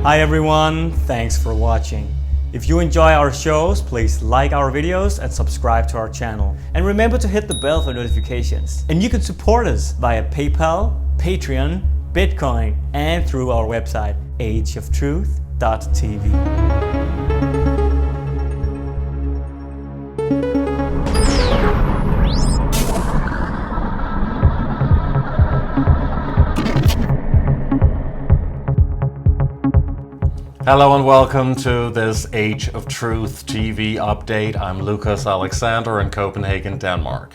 Hi everyone, thanks for watching. If you enjoy our shows, please like our videos and subscribe to our channel. And remember to hit the bell for notifications. And you can support us via PayPal, Patreon, Bitcoin, and through our website, ageoftruth.tv. Hello and welcome to this Age of Truth TV update. I'm Lucas Alexander in Copenhagen, Denmark.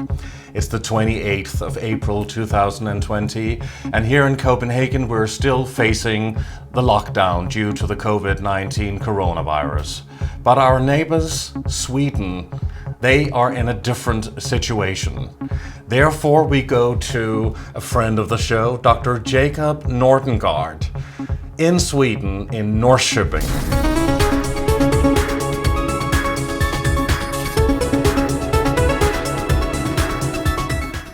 It's the 28th of April 2020, and here in Copenhagen we're still facing the lockdown due to the COVID-19 coronavirus. But our neighbors, Sweden, they are in a different situation. Therefore we go to a friend of the show, Dr. Jacob Nordangård, in Sweden, in Norrköping.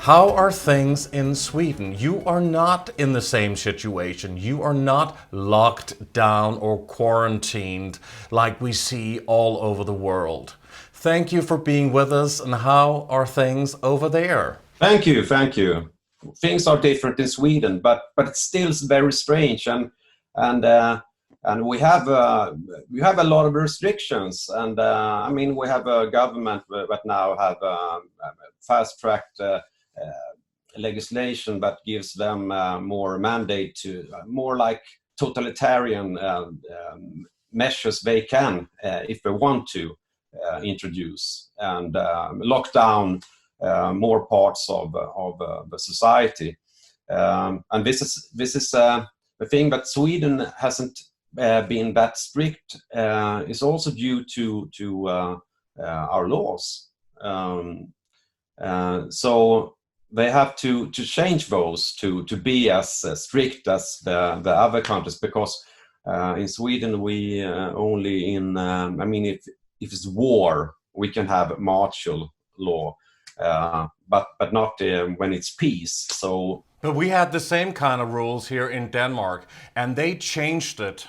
How are things in Sweden? You are not in the same situation. You are not locked down or quarantined like we see all over the world. Thank you for being with us, and how are things over there? Thank you. Things are different in Sweden, but it's still very strange, and we have a lot of restrictions, and I mean, we have a government that now have fast-tracked legislation that gives them more mandate to more like totalitarian measures they can, if they want to, introduce and lock down more parts of the society, and this is the thing that Sweden hasn't been that strict is also due to our laws. So they have to change those to be as strict as the other countries, because in Sweden we only I mean, if it's war we can have martial law, but not when it's peace. So. But we had the same kind of rules here in Denmark, and they changed it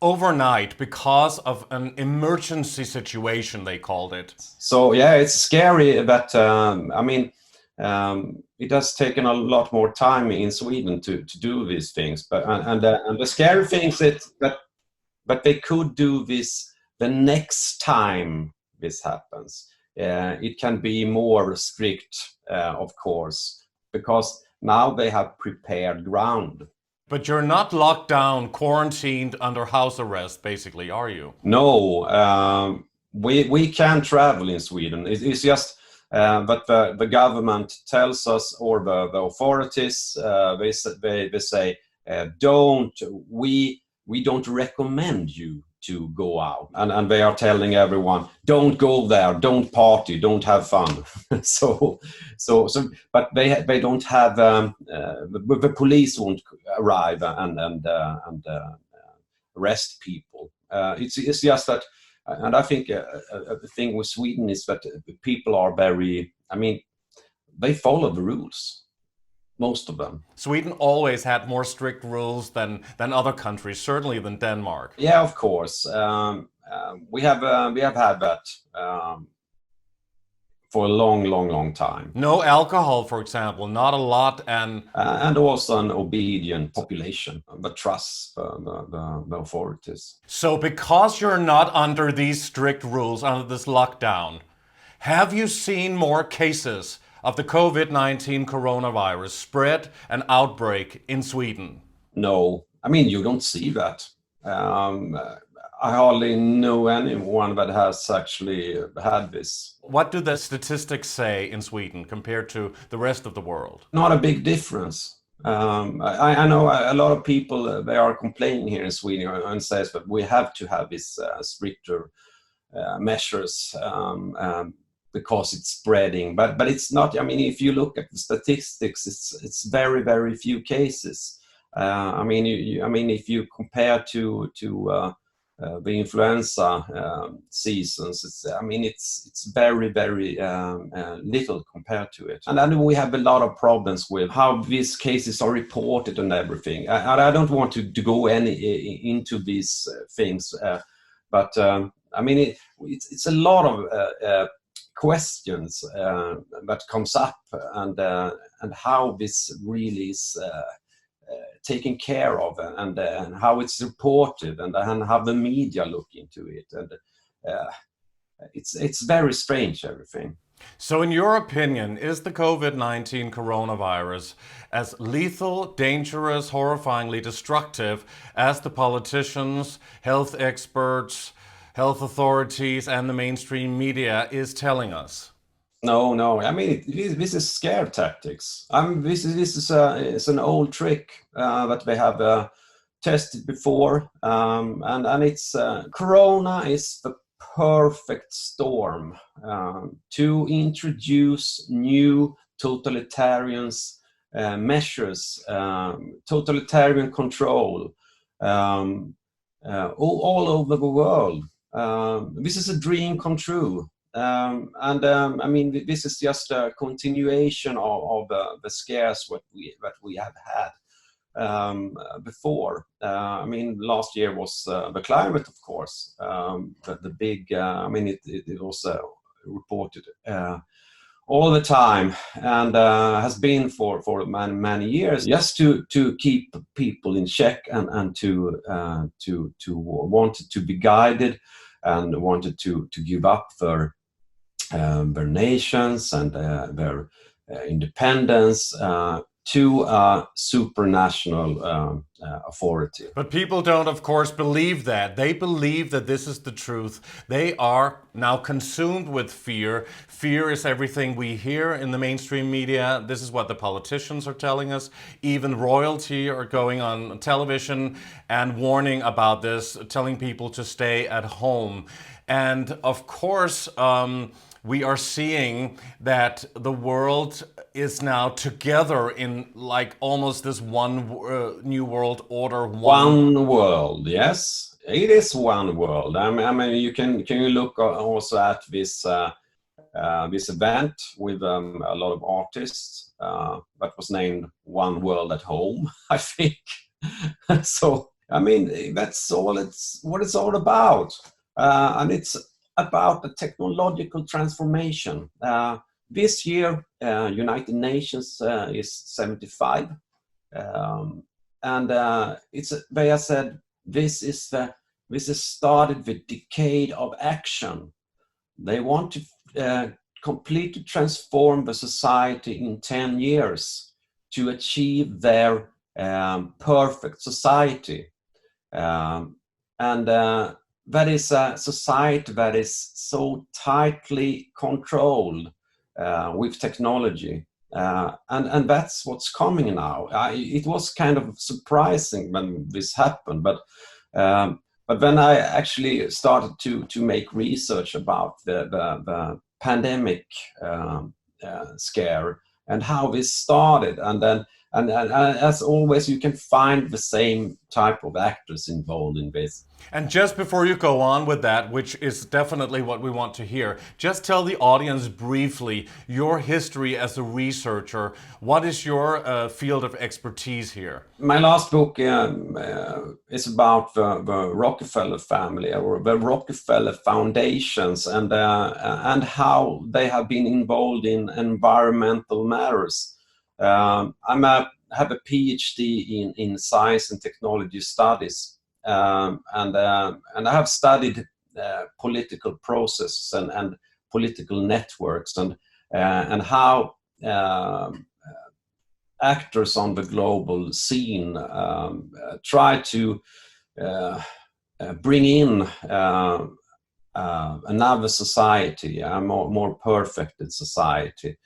overnight because of an emergency situation, they called it. So yeah, it's scary that, I mean, it has taken a lot more time in Sweden to do these things. But and the scary thing is that they could do this the next time this happens. It can be more strict, of course, because now they have prepared ground. But you're not locked down, quarantined, under house arrest, basically, are you? No, we can travel in Sweden. It's just that the government tells us, or the authorities, they say, we don't recommend you to go out, and they are telling everyone, don't go there, don't party, don't have fun. so but they don't have the police won't arrive and arrest people. It's just that, and I think the thing with Sweden is that people are very, I mean, they follow the rules. Most of them. Sweden always had more strict rules than other countries, certainly than Denmark. Yeah, of course. We have had that for a long time. No alcohol, for example, not a lot, and also an obedient population that trusts the authorities. So because you're not under these strict rules, under this lockdown, have you seen more cases of the COVID-19 coronavirus spread and outbreak in Sweden? No, I mean, you don't see that. I hardly know anyone that has actually had this. What do the statistics say in Sweden compared to the rest of the world? Not a big difference. I know a lot of people, they are complaining here in Sweden and says that we have to have these stricter measures because it's spreading, but it's not. I mean, if you look at the statistics, it's very few cases. I mean, if you compare to the influenza seasons. It's very, very little compared to it. And then we have a lot of problems with how these cases are reported and everything. I don't want to go into these things, but it's a lot of questions that comes up, and how this really is taken care of, and how it's reported, and how the media look into it, and it's very strange, everything. So in your opinion, is the COVID-19 coronavirus as lethal, dangerous, horrifyingly destructive as the politicians, health experts, health authorities and the mainstream media is telling us? No. This is scare tactics. This is an old trick that they have tested before, and it's Corona is the perfect storm to introduce new totalitarian measures, totalitarian control all over the world. This is a dream come true. This is just a continuation of the scares that we have had before. Last year was the climate, of course, but the big. It was reported all the time, and has been for many years, just to keep people in check, and to wanted to be guided, and wanted to give up their nations and their independence to a supranational authority. But people don't, of course, believe that. They believe that this is the truth. They are now consumed with fear. Fear is everything we hear in the mainstream media. This is what the politicians are telling us. Even royalty are going on television and warning about this, telling people to stay at home. And of course, we are seeing that the world is now together in like almost this one new world order. One world, yes, it is one world. You can look also at this this event with a lot of artists that was named One World at Home, I think. So that's all. It's what it's all about, and it's about the technological transformation. This year, United Nations is 75, and they have said this is started the decade of action. They want to completely transform the society in 10 years to achieve their perfect society, and that is a society that is so tightly controlled with technology, and that's what's coming now. It was kind of surprising when this happened, but when I actually started to make research about the pandemic scare and how this started, and as always, you can find the same type of actors involved in this. And just before you go on with that, which is definitely what we want to hear, just tell the audience briefly your history as a researcher. What is your field of expertise here? My last book is about the Rockefeller family, or the Rockefeller foundations, and how they have been involved in environmental matters. I have a PhD in science and technology studies, and I have studied political processes and political networks, and how actors on the global scene try to bring in another society, a more perfected society.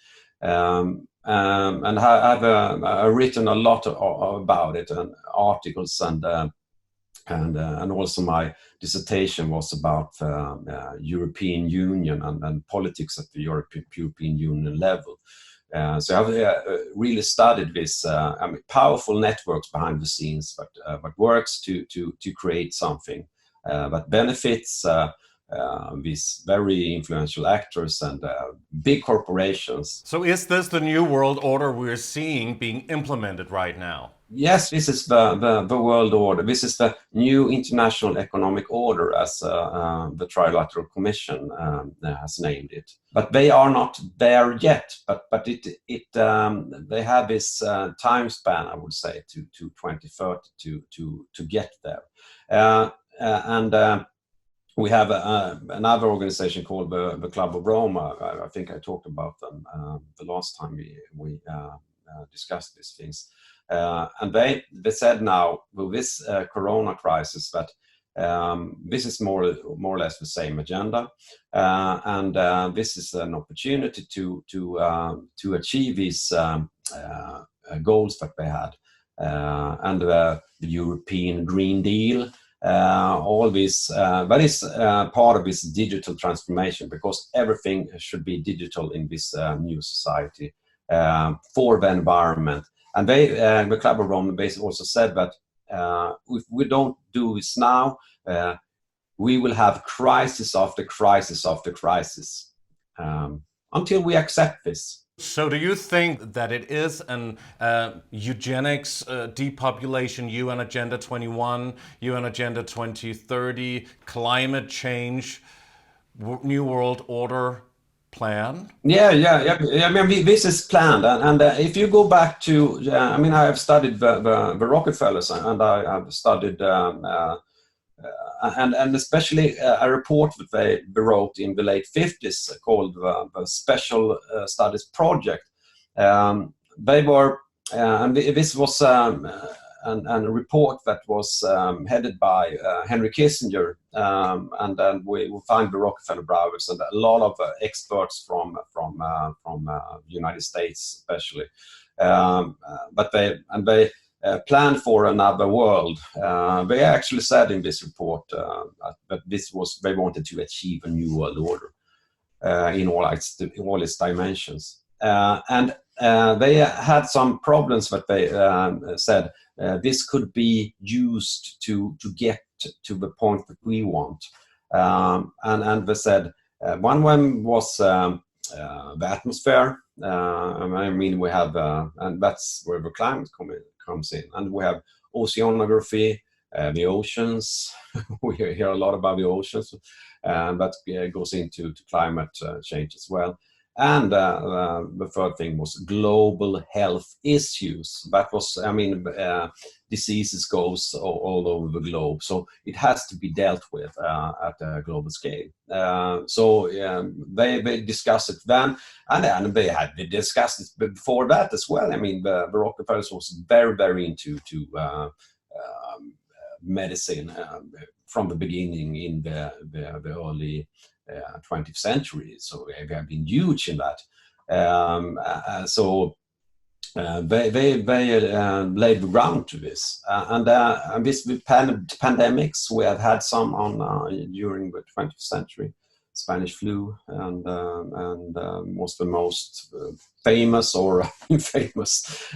And I've written a lot about it, and articles, and also my dissertation was about European Union and politics at the European Union level. So I've really studied this powerful networks behind the scenes, but works to create something. but benefits these very influential actors and big corporations. So is this the new world order we're seeing being implemented right now? Yes, this is the world order. This is the new international economic order, as the Trilateral Commission has named it. But they are not there yet. But they have this time span, I would say, to 2030 to get there. We have another organization called the Club of Rome. I think I talked about them the last time we discussed these things. And they said now, with this corona crisis, that this is more or less the same agenda, and this is an opportunity to achieve these goals that they had, and the European Green Deal. All this, that is part of this digital transformation, because everything should be digital in this new society for the environment. And the Club of Rome also said that if we don't do this now, we will have crisis after crisis after crisis until we accept this. So do you think that it is an eugenics, depopulation, UN Agenda 21, UN Agenda 2030, climate change, New World Order plan? Yeah. I mean, this is planned, and if you go back to, I mean, I have studied the Rockefellers, and I have studied, and especially a report that they wrote in the late 50s called the Special Studies Project. They were, and this was a report that was headed by Henry Kissinger, and then we find the Rockefeller brothers and a lot of experts from United States, especially. But they planned for another world. They actually said in this report that they wanted to achieve a new world order in all its dimensions, and they had some problems that they said this could be used to get to the point that we want, and they said one was the atmosphere. I mean, we have, and that's where the climate comes in, and we have oceanography, the oceans. We hear a lot about the oceans, that goes into climate change as well. And the third thing was global health issues. That was, I mean, diseases goes all over the globe, so it has to be dealt with at a global scale. So they discussed it then, and then they discussed it before that as well. I mean, the Rockefellers was very into medicine from the beginning in the early 20th century, so they have been huge in that. So they laid the ground to this, and this with pandemics we have had some on during the 20th century. Spanish flu and was the most famous or infamous,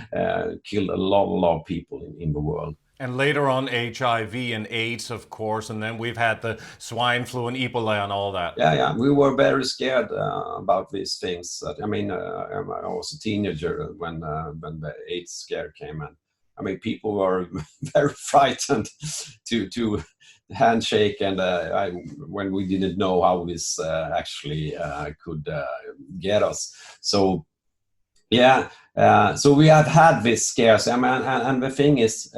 killed a lot of people in the world. And later on, HIV and AIDS, of course, and then we've had the swine flu and Ebola and all that. Yeah, we were very scared about these things. I mean, I was a teenager when the AIDS scare came in. I mean, people were very frightened to handshake, and when we didn't know how this actually could get us. So, yeah, so we have had this scares. I mean, and the thing is,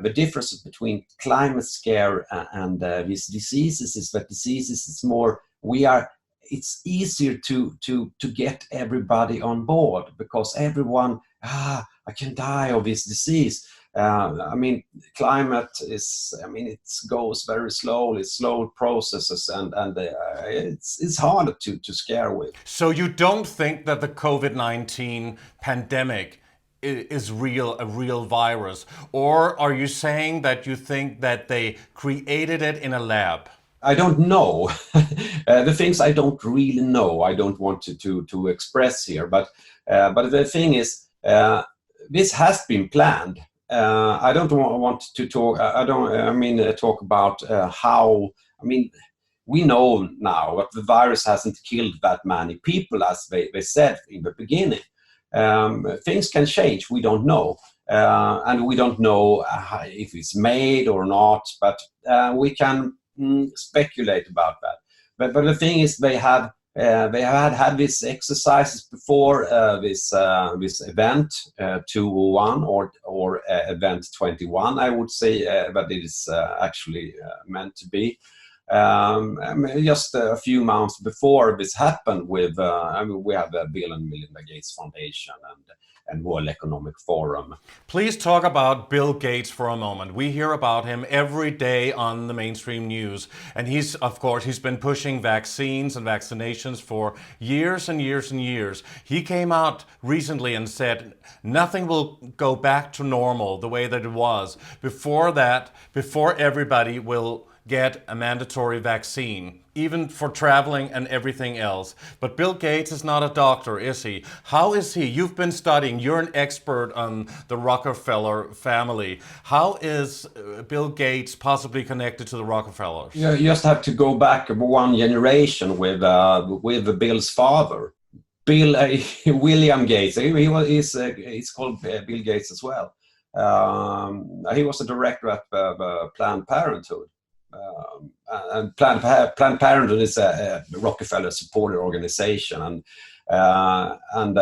the difference between climate scare and these diseases is that diseases is more, it's easier to get everybody on board, because everyone, I can die of this disease. I mean, climate is, I mean, it goes very slowly, slow processes, and it's harder to scare with. So you don't think that the COVID-19 pandemic is a real virus? Or are you saying that you think that they created it in a lab? I don't know. The things I don't really know, I don't want to express here. But the thing is, this has been planned. I don't want to talk. I don't. I mean, talk about how. I mean, we know now that the virus hasn't killed that many people as they said in the beginning. Things can change. We don't know, and we don't know if it's made or not. But we can speculate about that. But the thing is, they had these exercises before this event 201 or event 21. I would say that it is actually meant to be. Just a few months before this happened, with I mean, we have the Bill and Melinda Gates Foundation and World Economic Forum. Please talk about Bill Gates for a moment. We hear about him every day on the mainstream news, and he's been pushing vaccines and vaccinations for years and years and years. He came out recently and said nothing will go back to normal the way that it was. Before everybody will get a mandatory vaccine, even for traveling and everything else. But Bill Gates is not a doctor, is he? How is he? You've been studying, you're an expert on the Rockefeller family. How is Bill Gates possibly connected to the Rockefellers? You just have to go back one generation with Bill's father, William Gates. He's called Bill Gates as well. He was a director at Planned Parenthood. And Planned Parenthood is a Rockefeller supported organization, and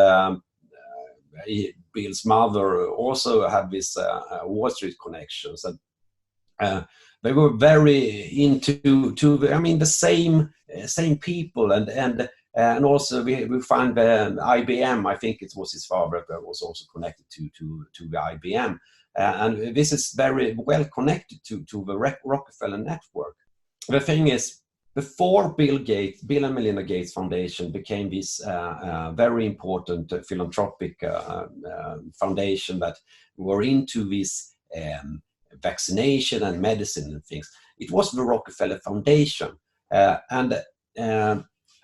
Bill's mother also had this Wall Street connections, and they were very into the same people, and also we find the IBM. I think it was his father that was also connected to the IBM. And this is very well connected to the Rockefeller network. The thing is, before Bill and Melinda Gates Foundation became this very important philanthropic foundation that were into this vaccination and medicine and things, it was the Rockefeller Foundation.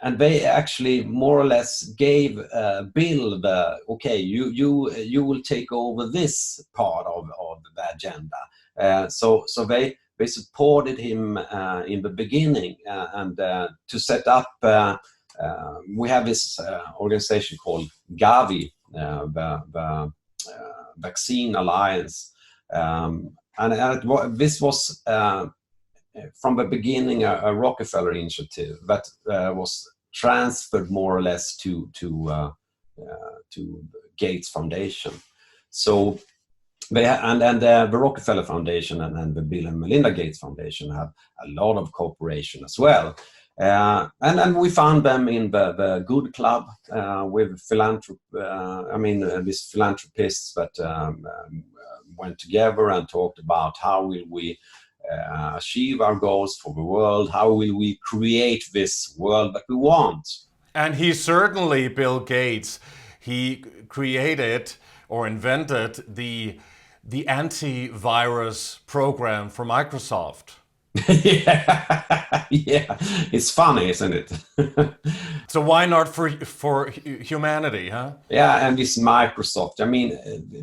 And they actually more or less gave Bill the, okay, you will take over this part of the agenda. So they supported him in the beginning, and to set up, we have this organization called Gavi, the Vaccine Alliance. This was from the beginning a Rockefeller initiative that was transferred more or less to Gates Foundation. So the Rockefeller Foundation and the Bill and Melinda Gates Foundation have a lot of cooperation as well. And then we found them in the Good Club with these philanthropists that went together and talked about how will we achieve our goals for the world, how will we create this world that we want. And he certainly, Bill Gates, he created or invented the antivirus program for Microsoft. Yeah, it's funny, isn't it? So why not for humanity, huh? Yeah, and this Microsoft,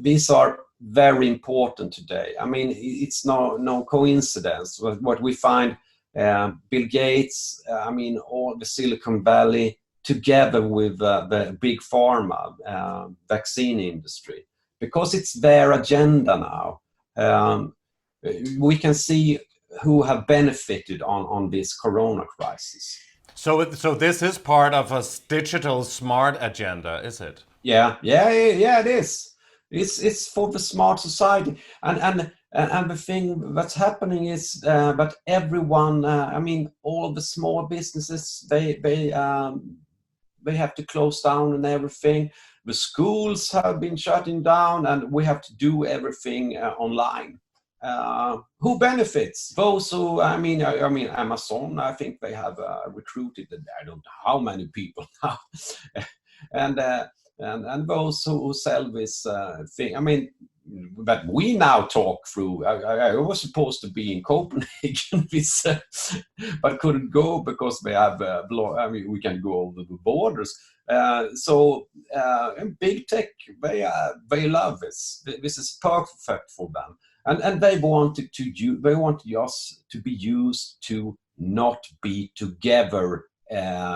these are very important today. It's no coincidence what we find. Bill Gates, all the Silicon Valley, together with the big pharma vaccine industry, because it's their agenda now. We can see who have benefited on this corona crisis. So this is part of a digital smart agenda, is it? Yeah, it is. It's for the smart society, and the thing that's happening is that everyone, all the small businesses, they have to close down and everything. The schools have been shutting down, and we have to do everything online. Who benefits? Those who, Amazon, I think they have recruited, I don't know how many people now, and those who sell this thing. That we now talk through. I was supposed to be in Copenhagen, but couldn't go because they have we can go over the borders. Big tech, they love this. This is perfect for them, and they wanted us to be used to not be together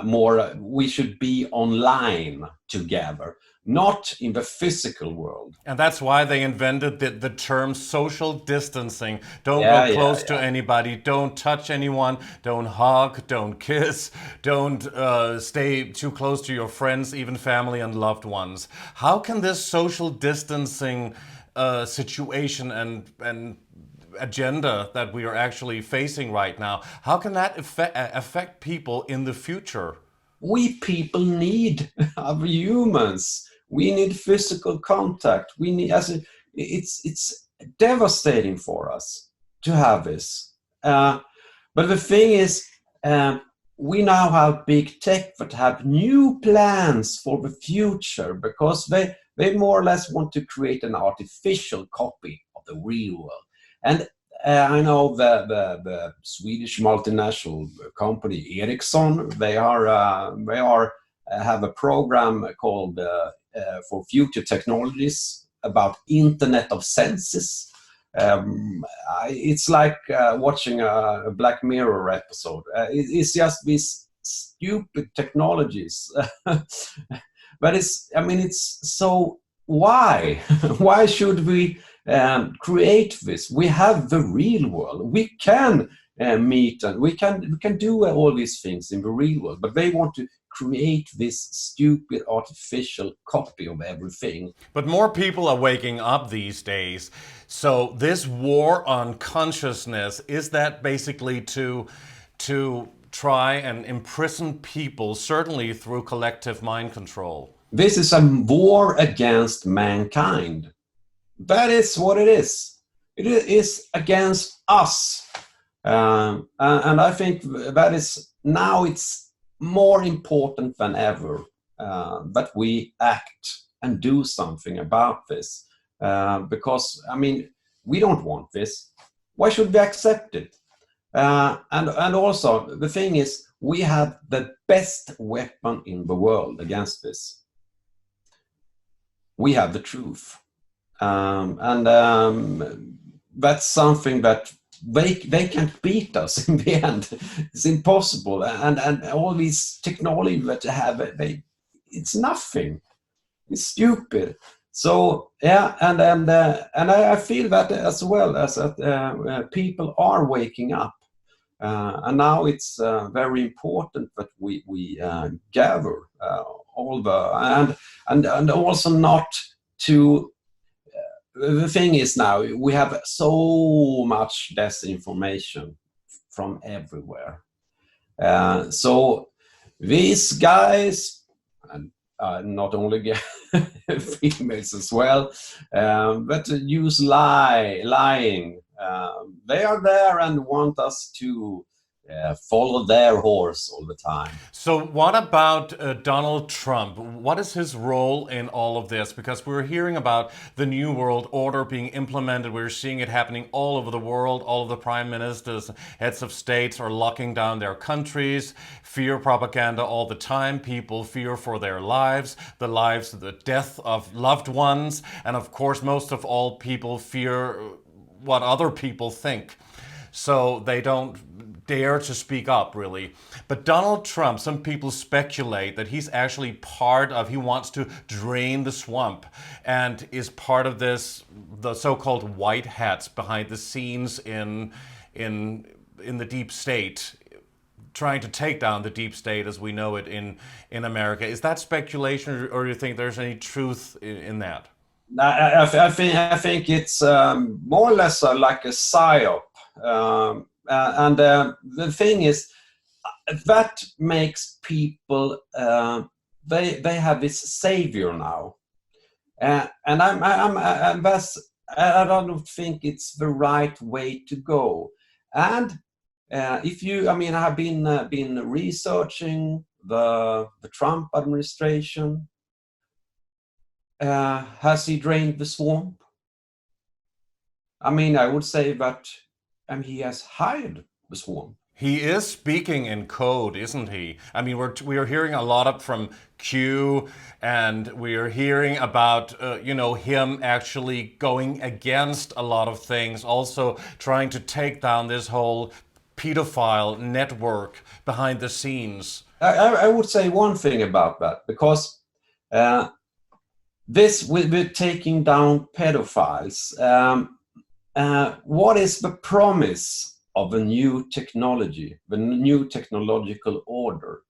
more. We should be online together, not in the physical world. And that's why they invented the term social distancing. Don't go close to anybody, don't touch anyone, don't hug, don't kiss, don't stay too close to your friends, even family and loved ones. How can this social distancing situation and agenda that we are actually facing right now, how can that affect people in the future? We people need our humans. We need physical contact. We need, it's devastating for us to have this. But the thing is, we now have big tech that have new plans for the future, because they more or less want to create an artificial copy of the real world. And I know the Swedish multinational company Ericsson, they have a program called for future technologies about Internet of Senses. It's like watching a Black Mirror episode. It's just these stupid technologies. But it's so why? Why should we create this? We have the real world. We can meet, and we can do all these things in the real world, but they want to create this stupid artificial copy of everything. But more people are waking up these days. So this war on consciousness, is that basically to try and imprison people, certainly through collective mind control? This is a war against mankind. That is what it is. It is against us. And I think that is, now it's more important than ever that we act and do something about this. Because, we don't want this. Why should we accept it? And also, the thing is, we have the best weapon in the world against this. We have the truth. That's something that they can't beat us in the end. It's impossible. And all these technology that have, it's nothing. It's stupid. So yeah, and I feel that as well, as people are waking up, and now it's very important that we gather all the and also not to. The thing is, now we have so much disinformation from everywhere. So these guys, and not only females as well, but use lying. They are there and want us to follow their horse all the time. So what about Donald Trump? What is his role in all of this? Because we're hearing about the New World Order being implemented. We're seeing it happening all over the world. All of the prime ministers, heads of states are locking down their countries. Fear propaganda all the time. People fear for their lives, the death of loved ones. And of course, most of all, people fear what other people think. So they don't dare to speak up, really. But Donald Trump, some people speculate that he's actually he wants to drain the swamp and is part of this, the so-called white hats behind the scenes in the deep state, trying to take down the deep state as we know it in America. Is that speculation, or do you think there's any truth in that? I think it's more or less like a psyop. And the thing is, that makes people they have this savior now, and I don't think it's the right way to go. And if you, I have been researching the Trump administration. Has he drained the swamp? I would say that he has hired the swamp. He is speaking in code, isn't he? I mean, we are hearing a lot up from Q, and we are hearing about you know, him actually going against a lot of things, also trying to take down this whole pedophile network behind the scenes. I would say one thing about that, because this with taking down pedophiles, what is the promise of a new technology, the new technological order?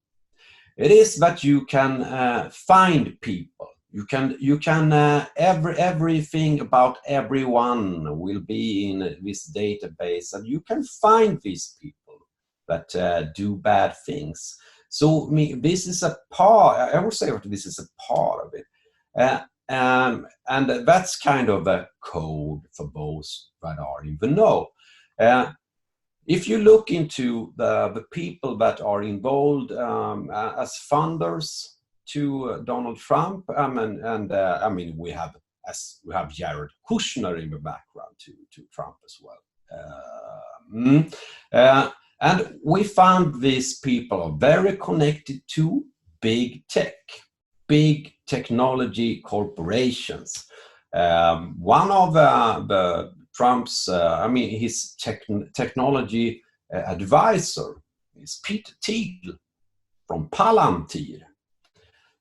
It is that you can find people. You can everything about everyone will be in this database, and you can find these people that do bad things. So this is a part. I would say that this is a part of it, and that's kind of a code for those that are in the know. If you look into the people that are involved as funders to Donald Trump, I mean, we have Jared Kushner in the background to Trump as well, and we found these people are very connected to big tech, big technology corporations. One of the Trump's, his technology advisor is Peter Thiel from Palantir.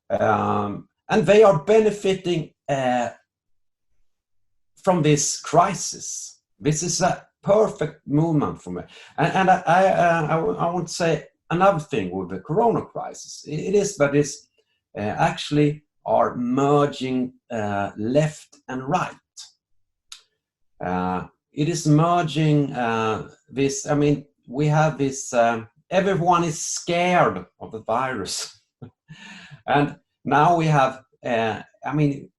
And they are benefiting from this crisis. This is a perfect movement for me. And I want to say another thing with the corona crisis. It is that it's actually are merging left and right. It is merging this. I mean, we have this. Everyone is scared of the virus, and now we have. I mean,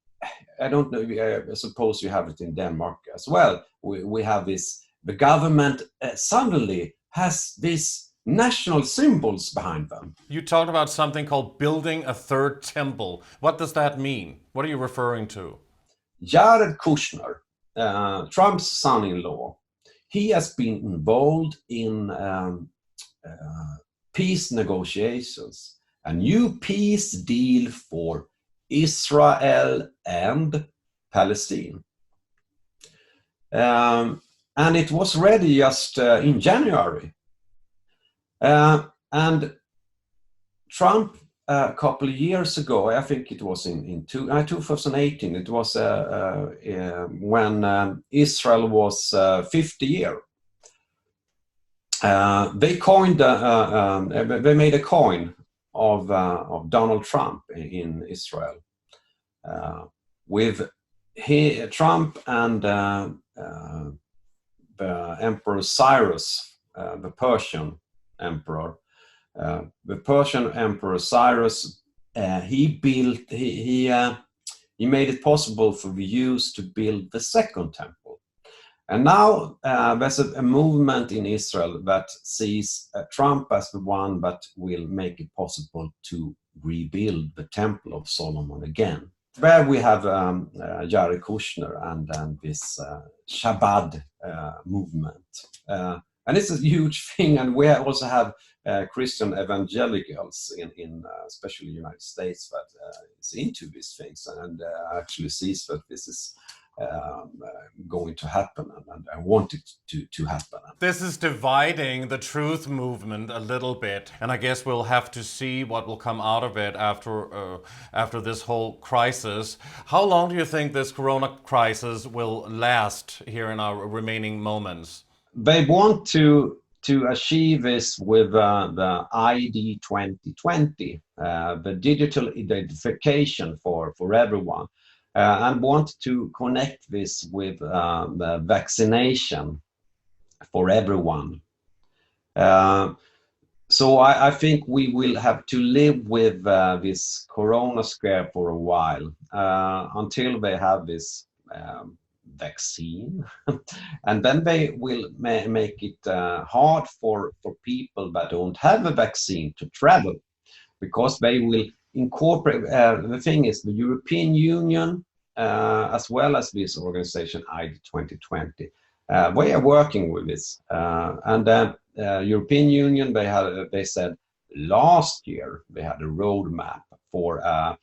I don't know. I suppose you have it in Denmark as well. We have this. The government suddenly has these national symbols behind them. You talked about something called building a third temple. What does that mean? What are you referring to? Jared Kushner, Trump's son-in-law, he has been involved in peace negotiations, a new peace deal for Israel and Palestine. And it was ready just in January. And Trump, a couple of years ago, I think it was in 2018, it was when Israel was 50 years. They coined, they made a coin of Donald Trump in Israel, with Trump and the Emperor Cyrus, the Persian emperor. The Persian Emperor Cyrus, he made it possible for the Jews to build the second temple. And now there's a movement in Israel that sees Trump as the one that will make it possible to rebuild the Temple of Solomon again. Where we have Jared Kushner and this Shabbat movement. And it's a huge thing, and we also have Christian evangelicals in especially the United States that is into these things and actually sees that this is going to happen and I want it to happen. This is dividing the truth movement a little bit, and I guess we'll have to see what will come out of it after this whole crisis. How long do you think this corona crisis will last here in our remaining moments? They want to achieve this with the ID 2020, the digital identification for everyone, and want to connect this with the vaccination for everyone. So I think we will have to live with this corona scare for a while until they have this vaccine, and then they will make it hard for people that don't have a vaccine to travel, because they will incorporate. The thing is, the European Union, as well as this organization ID 2020, we are working with this, and European Union, they said last year they had a roadmap for a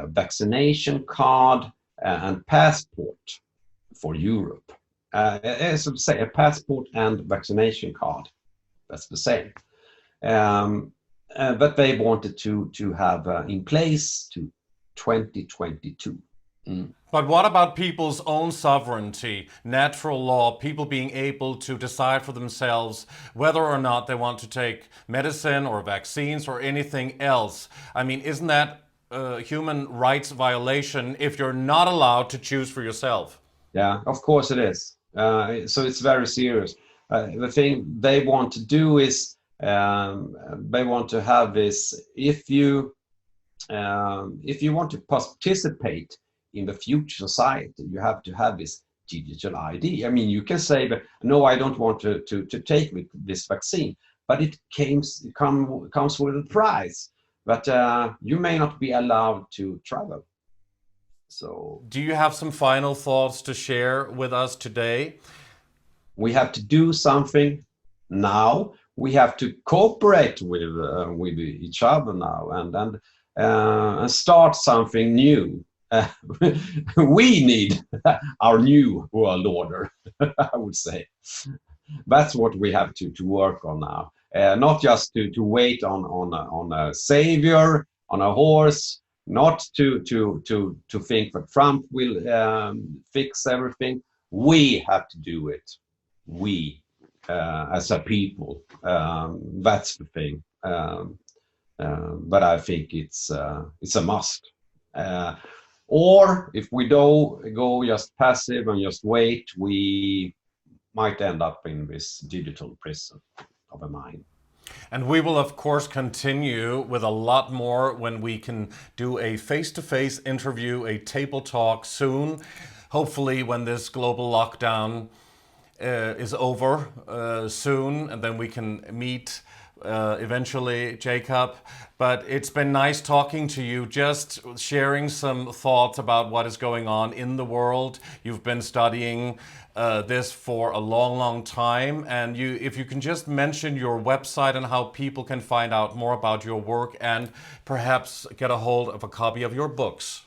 vaccination card and passport for Europe. As I say, a passport and vaccination card, that's the same. But they wanted to have in place to 2022. But what about people's own sovereignty, natural law, people being able to decide for themselves whether or not they want to take medicine or vaccines or anything else? I mean, isn't that a human rights violation if you're not allowed to choose for yourself? Yeah, of course it is. So it's very serious. The thing they want to do is they want to have this, if you want to participate in the future society, you have to have this digital ID. I mean, you can say that, no, I don't want to take this vaccine, but it comes with a price. But you may not be allowed to travel. So, do you have some final thoughts to share with us today? We have to do something now. We have to cooperate with each other now and start something new. We need our new world order, I would say. That's what we have to work on now. Not just to wait on a savior, on a horse, not to think that Trump will fix everything. We have to do it. We, as a people, that's the thing. But I think it's a must. Or if we don't go just passive and just wait, we might end up in this digital prison of a mind. And we will, of course, continue with a lot more when we can do a face-to-face interview, a table talk soon. Hopefully when this global lockdown is over soon, and then we can meet eventually, Jacob. But it's been nice talking to you, just sharing some thoughts about what is going on in the world. You've been studying this for a long time, and if you can just mention your website and how people can find out more about your work and perhaps get a hold of a copy of your books.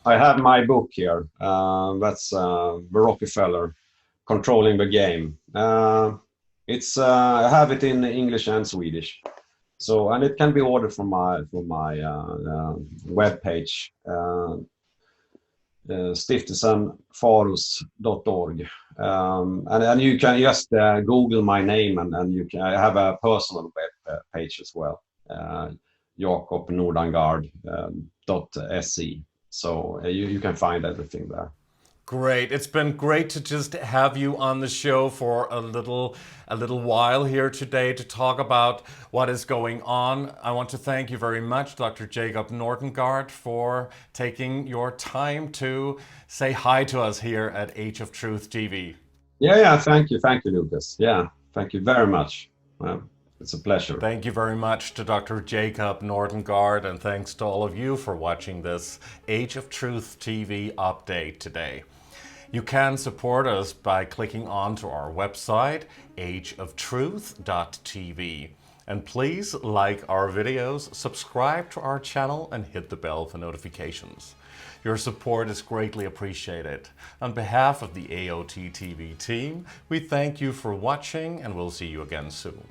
I have my book here. That's the Rockefeller, Controlling the Game. I have it in English and Swedish, so, and it can be ordered from my web page, stiftelsenfarus.org, and you can just Google my name, and you can. I have a personal web page as well, Nordangård.se. So you can find everything there. Great. It's been great to just have you on the show for a little while here today to talk about what is going on. I want to thank you very much, Dr. Jacob Nordangård, for taking your time to say hi to us here at Age of Truth TV. Yeah, thank you, Lucas. Yeah, thank you very much. It's a pleasure. Thank you very much to Dr. Jacob Nordangård, and thanks to all of you for watching this Age of Truth TV update today. You can support us by clicking onto our website, ageoftruth.tv. And please like our videos, subscribe to our channel, and hit the bell for notifications. Your support is greatly appreciated. On behalf of the AOT TV team, we thank you for watching, and we'll see you again soon.